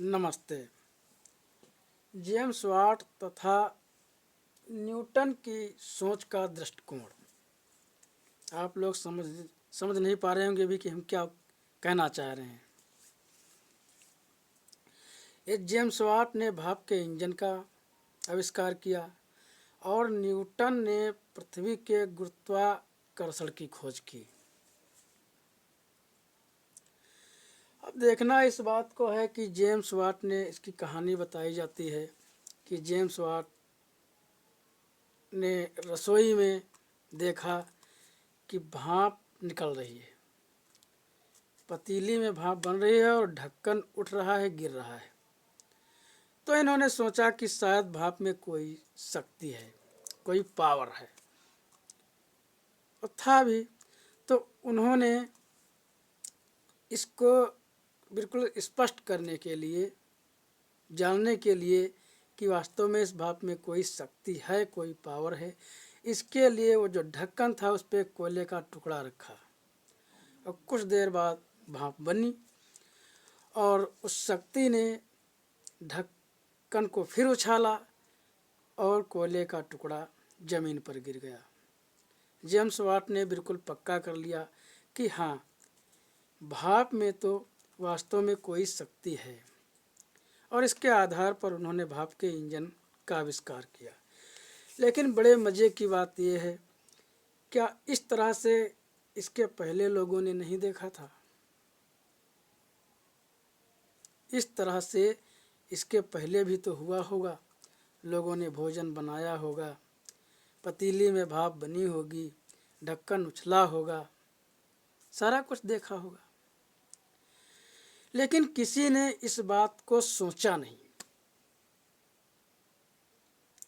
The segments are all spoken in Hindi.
नमस्ते। जेम्स वाट तथा न्यूटन की सोच का दृष्टिकोण। आप लोग समझ नहीं पा रहे होंगे भी कि हम क्या कहना चाह रहे हैं। ये जेम्स वाट ने भाप के इंजन का आविष्कार किया और न्यूटन ने पृथ्वी के गुरुत्वाकर्षण की खोज की। अब देखना इस बात को है कि जेम्स वाट ने, इसकी कहानी बताई जाती है कि जेम्स वाट ने रसोई में देखा कि भाप निकल रही है, पतीली में भाप बन रही है और ढक्कन उठ रहा है, गिर रहा है। तो इन्होंने सोचा कि शायद भाप में कोई शक्ति है, कोई पावर है। और था भी, तो उन्होंने इसको बिल्कुल स्पष्ट करने के लिए, जानने के लिए कि वास्तव में इस भाप में कोई शक्ति है, कोई पावर है, इसके लिए वो जो ढक्कन था उस पर कोयले का टुकड़ा रखा और कुछ देर बाद भाप बनी और उस शक्ति ने ढक्कन को फिर उछाला और कोयले का टुकड़ा जमीन पर गिर गया। जेम्स वाट ने बिल्कुल पक्का कर लिया कि हाँ, भाप में तो वास्तव में कोई शक्ति है, और इसके आधार पर उन्होंने भाप के इंजन का आविष्कार किया। लेकिन बड़े मज़े की बात यह है, क्या इस तरह से इसके पहले लोगों ने नहीं देखा था? इस तरह से इसके पहले भी तो हुआ होगा। लोगों ने भोजन बनाया होगा, पतीली में भाप बनी होगी, ढक्कन उछला होगा, सारा कुछ देखा होगा। लेकिन किसी ने इस बात को सोचा नहीं,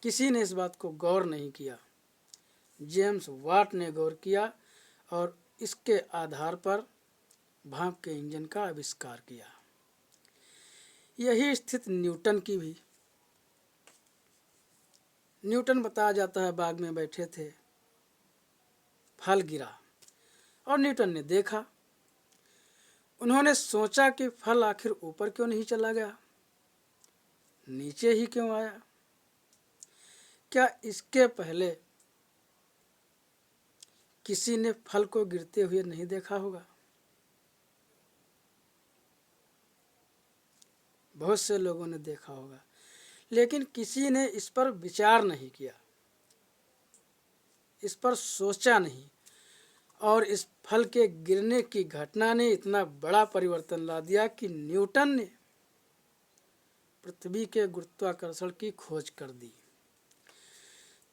किसी ने इस बात को गौर नहीं किया। जेम्स वाट ने गौर किया और इसके आधार पर भाप के इंजन का आविष्कार किया। यही स्थिति न्यूटन की भी। न्यूटन बताया जाता है बाग में बैठे थे, फल गिरा और न्यूटन ने देखा। उन्होंने सोचा कि फल आखिर ऊपर क्यों नहीं चला गया, नीचे ही क्यों आया? क्या इसके पहले किसी ने फल को गिरते हुए नहीं देखा होगा? बहुत से लोगों ने देखा होगा, लेकिन किसी ने इस पर विचार नहीं किया, इस पर सोचा नहीं, और इस फल के गिरने की घटना ने इतना बड़ा परिवर्तन ला दिया कि न्यूटन ने पृथ्वी के गुरुत्वाकर्षण की खोज कर दी।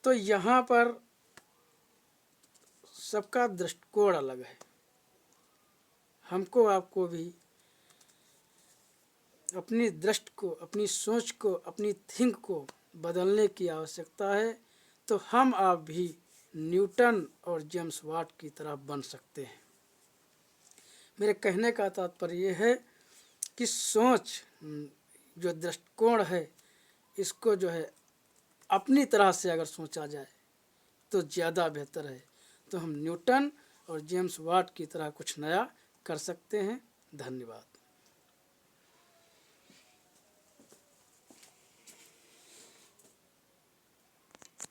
तो यहाँ पर सबका दृष्टिकोण अलग है। हमको आपको भी अपनी दृष्टि को, अपनी सोच को, अपनी थिंक को बदलने की आवश्यकता है। तो हम आप भी न्यूटन और जेम्स वाट की तरह बन सकते हैं। मेरे कहने का तात्पर्य यह है कि सोच, जो दृष्टिकोण है, इसको जो है अपनी तरह से अगर सोचा जाए तो ज़्यादा बेहतर है। तो हम न्यूटन और जेम्स वाट की तरह कुछ नया कर सकते हैं। धन्यवाद।